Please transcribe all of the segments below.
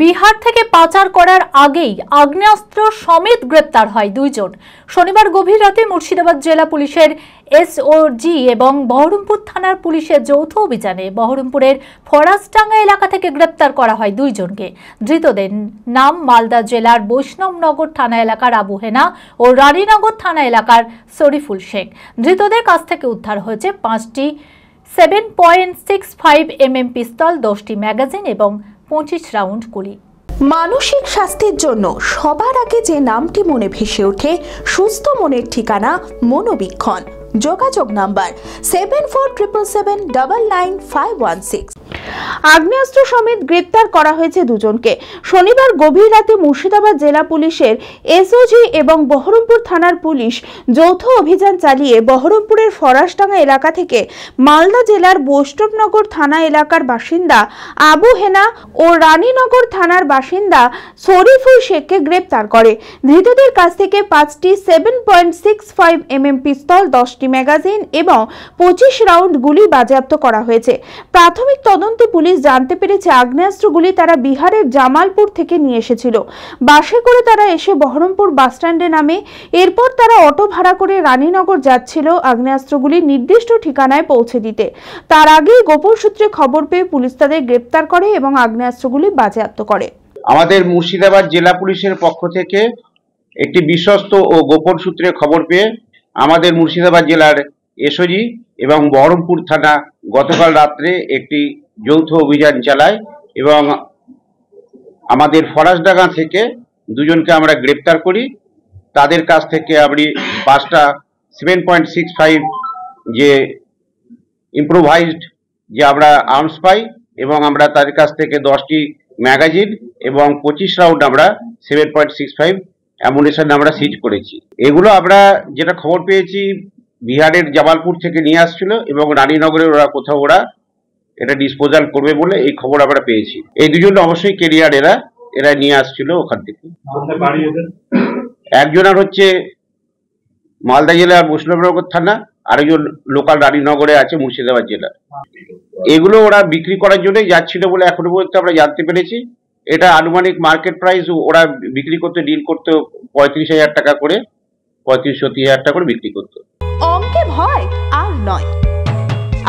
বিহার থেকে পাচার করার আগেই আগ্নেয়াস্ত্র সমেত গ্রেপ্তার হয় দুইজন। শনিবার গভীর রাতে মুর্শিদাবাদ জেলা পুলিশের এসওজি এবং বহরমপুর থানার পুলিশের যৌথ অভিযানে বহরমপুরের ফরাসডাঙ্গা এলাকা থেকে গ্রেপ্তার করা হয় দুইজনকে। ধৃতদের নাম মালদা জেলার বৈষ্ণবনগর থানা এলাকার আবু হেনা ও রানীনগর থানা এলাকার শরীফুল শেখ। ধৃতদের কাছ থেকে উদ্ধার হয়েছে 5টি 7.65 mm পিস্তল, 10টি ম্যাগাজিন এবং 25 রাউন্ড গুলি। মানসিক স্বাস্থ্যের জন্য সবার আগে যে নামটি মনে ভেসে ওঠে, সুস্থ মনের ঠিকানা মনোবীক্ষণ। যোগাযোগ নাম্বার 7477799516। আগ্নেয়াস্ত্র সমেত গ্রেপ্তার করা হয়েছে দুজনকে। শনিবার গভীর রাতে মুর্শিদাবাদ জেলা পুলিশের এসওজি এবং বহরমপুর থানার পুলিশ যৌথ অভিযান চালিয়ে বহরমপুরের ফরাসডাঙ্গা এলাকা থেকে মালদা জেলার বৈষ্ণবনগর থানা এলাকার বাসিন্দা আবু হেনা ও রানীনগর থানার বাসিন্দা শরীফুল শেখকে গ্রেপ্তার করে। ধৃতদের কাছ থেকে 5টি 7.65 mm পিস্তল, 10টি ম্যাগাজিন এবং 25 রাউন্ড গুলি বাজেয়াপ্ত করা হয়েছে। প্রাথমিক তদন্তে পুলিশ জানতে পেরেছে আগ্নেয়াস্ত্রগুলি তারা বিহারের জামালপুর থেকে নিয়ে এসেছিল। বাসে করে তারা এসে বহরমপুর বাসস্ট্যান্ডে নামে। এরপর তারা অটো ভাড়া করে রানীনগর যাচ্ছিল আগ্নেয়াস্ত্রগুলি নির্দিষ্ট ঠিকানায় পৌঁছে দিতে। তার আগেই গোপন সূত্রে খবর পেয়ে পুলিশ তাদের গ্রেপ্তার করে এবং আগ্নেয়াস্ত্রগুলি বাজেয়াপ্ত করে। আমাদের মুর্শিদাবাদ জেলা পুলিশের পক্ষ থেকে একটি বিশ্বস্ত ও গোপন সূত্রে খবর পেয়ে আমাদের মুর্শিদাবাদ জেলার এসওজি এবং বহরমপুর থানা গতকাল রাত্রে একটি যৌথ অভিযান চালায় এবং আমাদের ফরাসডাঙ্গা থেকে দুজনকে আমরা গ্রেপ্তার করি। তাদের কাছ থেকে আমি 5টা 7.65 যে ইম্প্রোভাইজড যে আমরা আর্মস পাই এবং আমরা তাদের কাছ থেকে 10টি ম্যাগাজিন এবং 25 রাউন্ড আমরা 7.65 অ্যামুনিশন আমরা সিজ করেছি। এগুলো আমরা যেটা খবর পেয়েছি বিহারের জামালপুর থেকে নিয়ে আসছিল এবং রানীনগরের ওরা এটা ডিসপোজাল করবে বলে এই খবর আমরা পেয়েছি। এই দুজন অবশ্যই কেরিয়ার এরা নিয়ে আসছিল ওখান থেকে। একজনের হচ্ছে মালদা জেলার বৈষ্ণবনগর থানা, আরেকজন লোকাল রানীনগরে আছে মুর্শিদাবাদ জেলা। এগুলো ওরা বিক্রি করার জন্যই যাচ্ছিল বলে এখনো পর্যন্ত আমরা জানতে পেরেছি। এটা আনুমানিক মার্কেট প্রাইস ওরা বিক্রি করতে ডিল করতে 35,000 টাকা করে, 35-30,000 টাকা করে বিক্রি করতো। অঙ্কে ভয় আর নয়।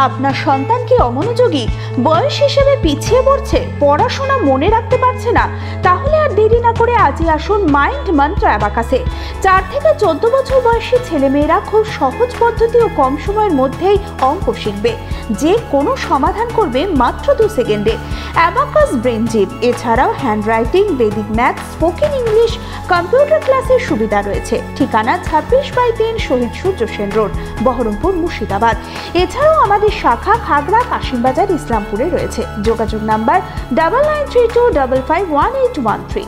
আপনার সন্তান কি অমনোযোগী, বয়স হিসেবে পিছিয়ে পড়ছে, পড়াশোনা মনে রাখতে পারছে না? তাহলে আর দেরি না করে আজই আসুন মাইন্ড মন্ত্র অ্যাবাকাসে। 4 থেকে 14 বছর বয়সী ছেলেমেয়েরা খুব সহজ পদ্ধতি ও কম সময়ের মধ্যেই অঙ্ক শিখবে, যে কোনো সমাধান করবে মাত্র 2 সেকেন্ডে। অ্যাবাকাস ব্রেন জিম, এছাড়াও handwriting, Vedic math, spoken English, computer ক্লাসের সুবিধা রয়েছে। ঠিকানা 26/3 শহীদ সূর্য সেন রোড, বহরমপুর, মুর্শিদাবাদ। এছাড়াও আমাদের শাখা খাগড়া, কাশিমবাজার, ইসলামপুরে রয়েছে। যোগাযোগ নাম্বার 9932551813।